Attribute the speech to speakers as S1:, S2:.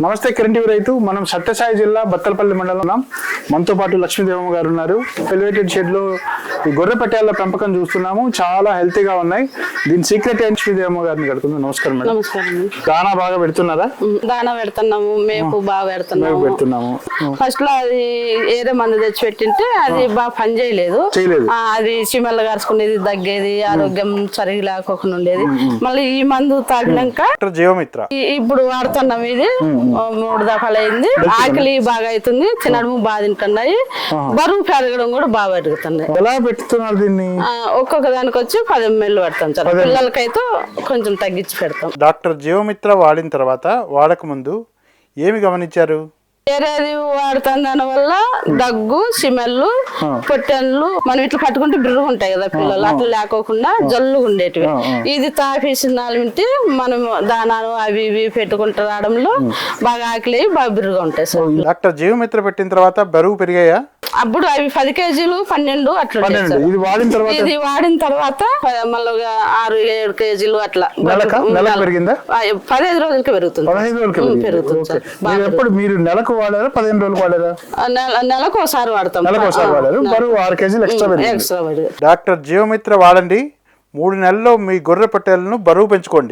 S1: నమస్తే కిరణ్ టీవీ రైతు. మనం సత్యసాయి జిల్లా బత్తలపల్లి మండలం. మనతో పాటు లక్ష్మీదేవమ్మ గారు ఉన్నారు. ఎలివేటెడ్ షెడ్ లో ఈ గొర్రె పట్టాల పెంపకం చూస్తున్నాము. చాలా హెల్తీగా ఉన్నాయి. దీని సీక్రెట్ ఏంటి? లక్ష్మీదేవమ్మ గారిని కడుతుంది. నమస్కారం మేడం.
S2: నమస్కారం.
S1: దానా బాగా పెడుతున్నారా?
S2: దానా పెడుతున్నాము, మేపు బాగా పెడుతున్నాము. ఫస్ట్ లో అది ఏదో మందు తెచ్చి పెట్టింటే అది బాగా పని చేయలేదు. అది చిమల్ల గారుచుకునేది, దగ్గేది, ఆరోగ్యం సరిగా లేకోకుండా ఉండేది. మళ్ళీ ఈ మందు తాగినాక
S1: జీవమిత్ర
S2: ఇప్పుడు వాడుతున్నాం. ఇది 3 దఫాలు అయింది. ఆకలి బాగా అవుతుంది, తినడము బాగా తింటున్నాయి, బరువు పెరగడం కూడా బాగా పెరుగుతున్నాయి.
S1: ఎలా పెడుతున్నారు దీన్ని?
S2: ఒక్కొక్క దానికి వచ్చి 10 ml పెడతాం సార్. పిల్లలకైతే కొంచెం తగ్గించి పెడతాం.
S1: డాక్టర్ జీవమిత్ర వాడిన తర్వాత వాడక ముందు ఏమి గమనించారు?
S2: వేరేది వాడుతాం, దాని వల్ల దగ్గు, సిమెల్లు, పొట్టెన్లు మనం ఇట్లా పట్టుకుంటే బిర్రు ఉంటాయి కదా పిల్లలు, అట్లా లేకోకుండా జల్లు ఉండేటివి. ఇది తాపేసినాలు వింటే మనం దానాలు అవి ఇవి పెట్టుకుంటూ రావడంలో బాగా ఆకలి బాగా బిర్రుగా ఉంటాయి సార్.
S1: డాక్టర్ జీవమిత్ర పెట్టిన తర్వాత బరువు పెరిగాయా?
S2: అప్పుడు అవి 10 kgs 12 అట్లా.
S1: ఇది వాడిన
S2: తర్వాత మళ్ళీ 6-7 kgs అట్లా.
S1: 15
S2: రోజులకి పెరుగుతుంది. పెరుగుతుంది సార్.
S1: ఎప్పుడు మీరు నెలకు వాడారా 15 రోజులు వాడారా?
S2: నెలకు ఒకసారి వాడతాం.
S1: బరువు 6 kgs
S2: ఎక్స్ట్రా.
S1: డాక్టర్ జీవమిత్ర వాడండి. 3 నెలల్లో మీ గొర్రె పట్టేలను బరువు పెంచుకోండి.